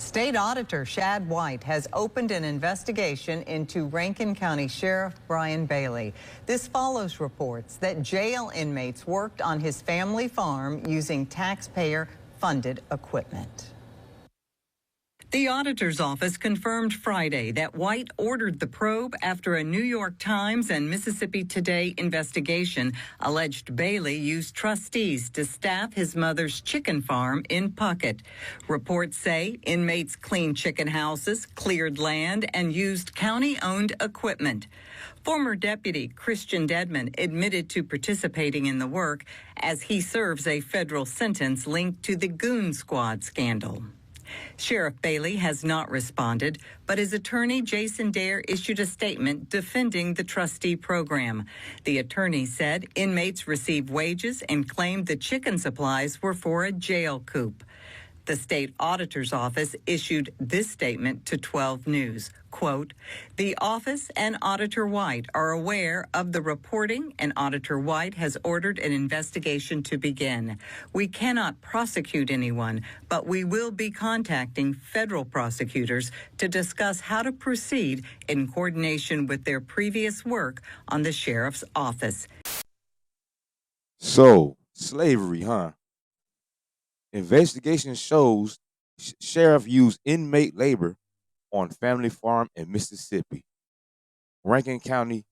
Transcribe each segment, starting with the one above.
State Auditor Shad White has opened an investigation into Rankin County Sheriff Brian Bailey. This follows reports that jail inmates worked on his family farm using taxpayer-funded equipment. The auditor's office confirmed Friday that White ordered the probe after a New York Times and Mississippi Today investigation alleged Bailey used trustees to staff his mother's chicken farm in Puckett. Reports say inmates cleaned chicken houses, cleared land, and used county-owned equipment. Former Deputy Christian Dedman admitted to participating in the work as he serves a federal sentence linked to the Goon Squad scandal. Sheriff Bailey has not responded, but his attorney, Jason Dare, issued a statement defending the trustee program. The attorney said inmates received wages and claimed the chicken supplies were for a jail coop. The state auditor's office issued this statement to 12 News. Quote, the office and Auditor White are aware of the reporting, and Auditor White has ordered an investigation to begin. We cannot prosecute anyone, but we will be contacting federal prosecutors to discuss how to proceed in coordination with their previous work on the sheriff's office. So, slavery, huh? Investigation shows sheriff used inmate labor on family farm in Mississippi. Rankin County,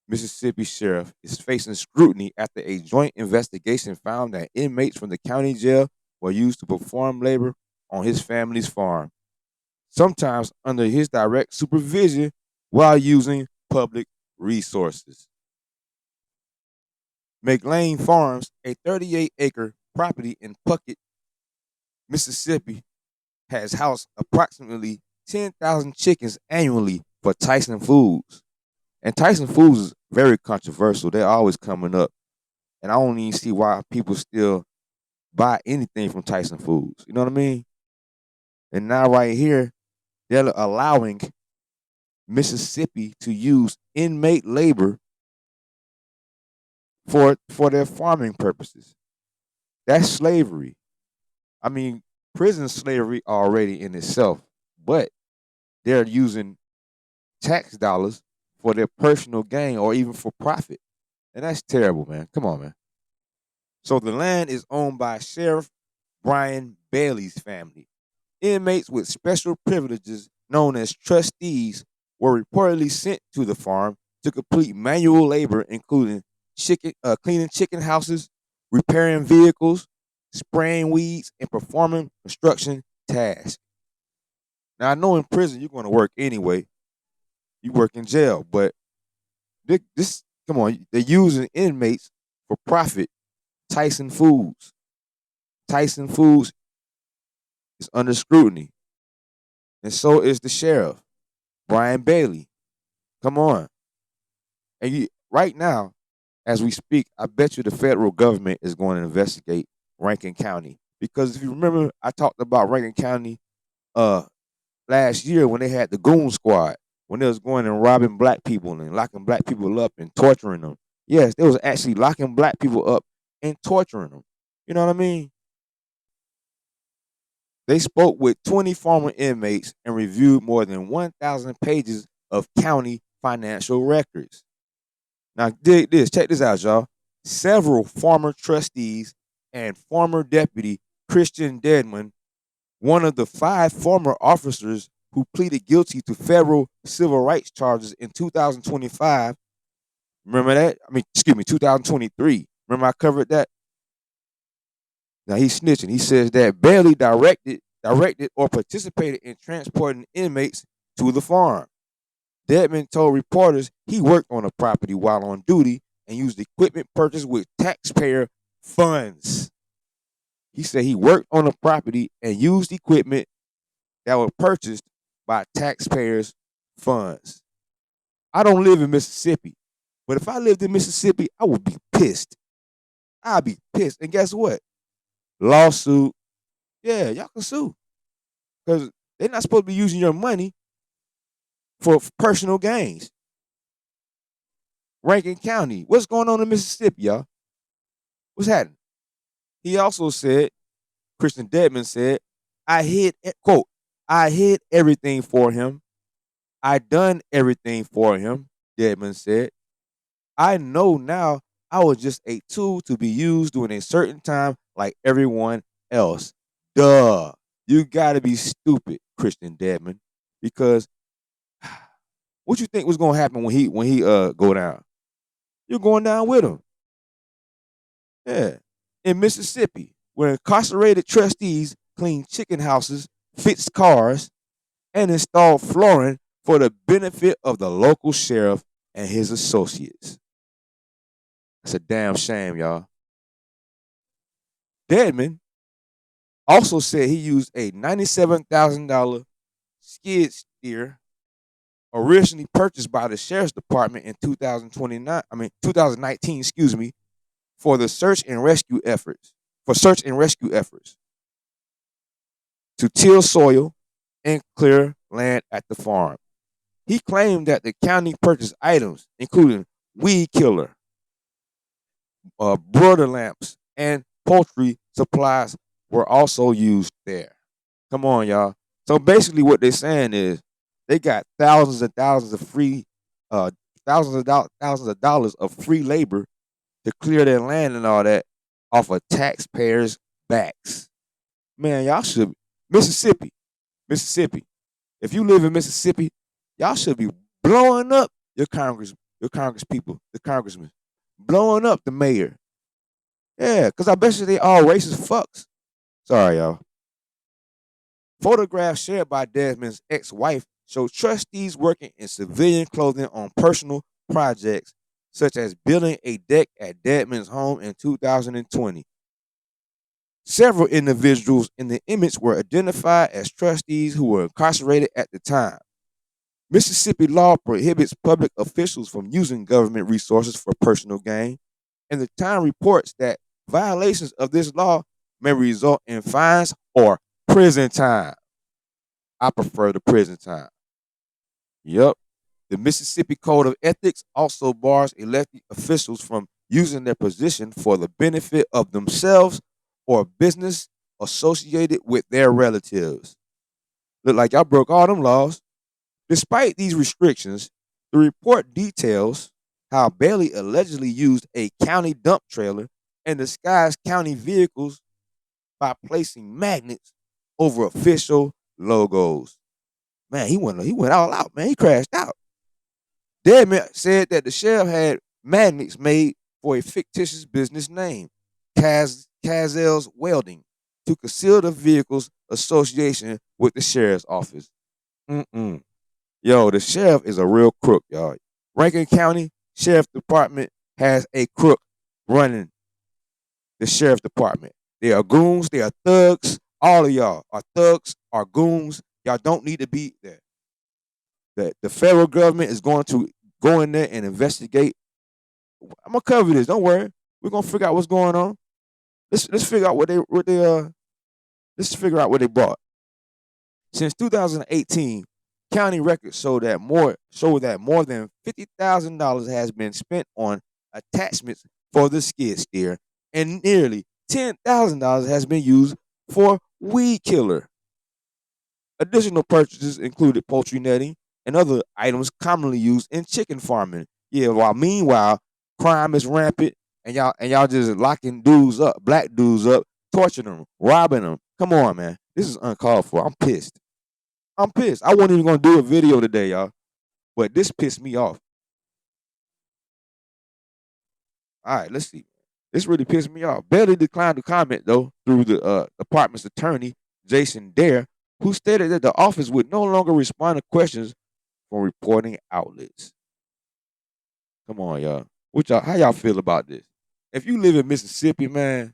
Mississippi sheriff is facing scrutiny after a joint investigation found that inmates from the county jail were used to perform labor on his family's farm, sometimes under his direct supervision while using public resources. McLean Farms, a 38-acre property in Puckett, Mississippi, has housed approximately 10,000 chickens annually for Tyson Foods. And Tyson Foods is very controversial. They're always coming up. And I don't even see why people still buy anything from Tyson Foods. You know what I mean? And now right here, they're allowing Mississippi to use inmate labor for their farming purposes. That's slavery. I mean, prison slavery already in itself, but they're using tax dollars for their personal gain or even for profit. And that's terrible, man. Come on, man. So the land is owned by Sheriff Brian Bailey's family. Inmates with special privileges, known as trustees, were reportedly sent to the farm to complete manual labor, including cleaning chicken houses, repairing vehicles, spraying weeds, and performing construction tasks. Now, I know in prison you're going to work anyway. You work in jail, but this come on, they're using inmates for profit. Tyson Foods. Tyson Foods is under scrutiny. And so is the sheriff, Brian Bailey. Come on. And right now, as we speak, I bet you the federal government is going to investigate Rankin County. Because if you remember, I talked about Rankin County last year when they had the Goon Squad, when they was going and robbing black people and locking black people up and torturing them. Yes, they was actually locking black people up and torturing them. You know what I mean? They spoke with 20 former inmates and reviewed more than 1,000 pages of county financial records. Now, dig this. Check this out, y'all. Several former trustees and former deputy Christian Dedman, one of the 5 former officers who pleaded guilty to federal civil rights charges in 2025. Remember that? 2023. Remember I covered that? Now he's snitching. He says that Bailey directed or participated in transporting inmates to the farm. Dedman told reporters he worked on the property while on duty and used equipment purchased with taxpayer funds. He said he worked on the property and used equipment that were purchased by taxpayers' funds. I don't live in Mississippi, but if I lived in Mississippi, I would be pissed. I'd be pissed. And guess what? Lawsuit. Yeah, y'all can sue. Because they're not supposed to be using your money for personal gains. Rankin County. What's going on in Mississippi, y'all? What's happening? He also said, Christian Dedman said, quote, I hid everything for him. I done everything for him, Deadman said. I know now I was just a tool to be used during a certain time like everyone else. Duh. You gotta be stupid, Christian Deadman. Because what you think was gonna happen when he go down? You're going down with him. Yeah. In Mississippi, where incarcerated trustees clean chicken houses, fixed cars, and installed flooring for the benefit of the local sheriff and his associates. That's a damn shame, y'all. Deadman also said he used a $97,000 skid steer originally purchased by the sheriff's department in 2019, excuse me, for search and rescue efforts to till soil and clear land at the farm. He claimed that the county purchased items including weed killer, broiler lamps, and poultry supplies were also used there. Come on, y'all. So basically, what they're saying is they got thousands and thousands of free, thousands of dollars of free labor to clear their land and all that off of taxpayers' backs. Man, y'all should Mississippi. If you live in Mississippi, y'all should be blowing up your Congress people, the congressmen, blowing up the mayor. Yeah, because I bet you they all racist fucks. Sorry, y'all. Photographs shared by Desmond's ex-wife show trustees working in civilian clothing on personal projects, such as building a deck at Desmond's home in 2020. Several individuals in the image were identified as trustees who were incarcerated at the time. Mississippi law prohibits public officials from using government resources for personal gain, and the Times reports that violations of this law may result in fines or prison time. I prefer the prison time. Yep. The Mississippi Code of Ethics also bars elected officials from using their position for the benefit of themselves or business associated with their relatives. Look like y'all broke all them laws. Despite these restrictions, the report details how Bailey allegedly used a county dump trailer and disguised county vehicles by placing magnets over official logos. Man, he went all out, man. He crashed out. Deadman said that the sheriff had magnets made for a fictitious business name, Cazel's Welding, to conceal the vehicle's association with the sheriff's office. Mm-mm. Yo, the sheriff is a real crook, y'all. Rankin County Sheriff Department has a crook running the sheriff department. They are goons, they are thugs. All of y'all are thugs, are goons. Y'all don't need to be there. The federal government is going to go in there and investigate. I'm gonna cover this. Don't worry. We're gonna figure out what's going on. Let's figure out let's figure out what they brought. Since 2018, county records show that more than $50,000 has been spent on attachments for the skid steer, and nearly $10,000 has been used for weed killer. Additional purchases included poultry netting and other items commonly used in chicken farming. Yeah, while meanwhile crime is rampant and y'all just locking dudes up, black dudes up, torturing them, robbing them. Come on, man. This is uncalled for. I'm pissed. I'm pissed. I wasn't even gonna do a video today, y'all. But this pissed me off. All right, let's see. This really pissed me off. Bailey declined to comment though through the department's attorney, Jason Dare, who stated that the office would no longer respond to questions from reporting outlets. Come on, y'all. How y'all feel about this? If you live in Mississippi, man,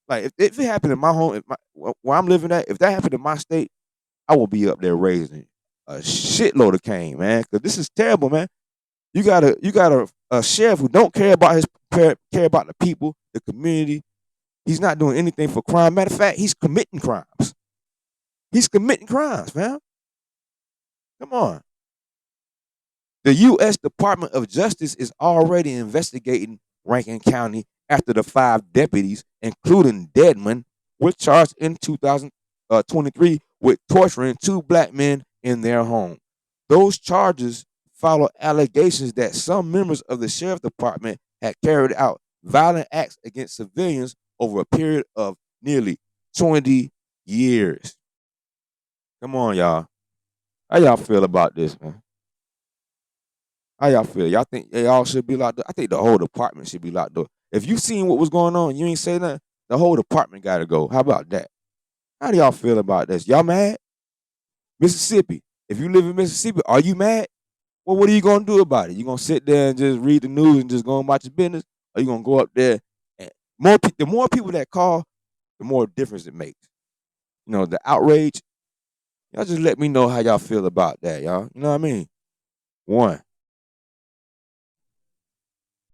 like if it happened in my home, where I'm living at, if that happened in my state, I will be up there raising a shitload of cane, man. Because this is terrible, man. You got a sheriff who don't care about care about the people, the community. He's not doing anything for crime. Matter of fact, he's committing crimes. He's committing crimes, man. Come on. The U.S. Department of Justice is already investigating Rankin County after the 5 deputies, including Deadman, were charged in 2000. 23 with torturing 2 black men in their home. Those charges follow allegations that some members of the sheriff's department had carried out violent acts against civilians over a period of nearly 20 years. Come on, y'all. How y'all feel about this, man? How y'all feel? Y'all think they all should be locked up? I think the whole department should be locked up. If you seen what was going on, you ain't say nothing, the whole department got to go. How about that? How do y'all feel about this? Y'all mad? Mississippi. If you live in Mississippi, are you mad? Well, what are you gonna do about it? You gonna sit there and just read the news and just go about your business, or you gonna go up there and the more people that call, the more difference it makes. You know, the outrage. Y'all just let me know how y'all feel about that, y'all. You know what I mean? One.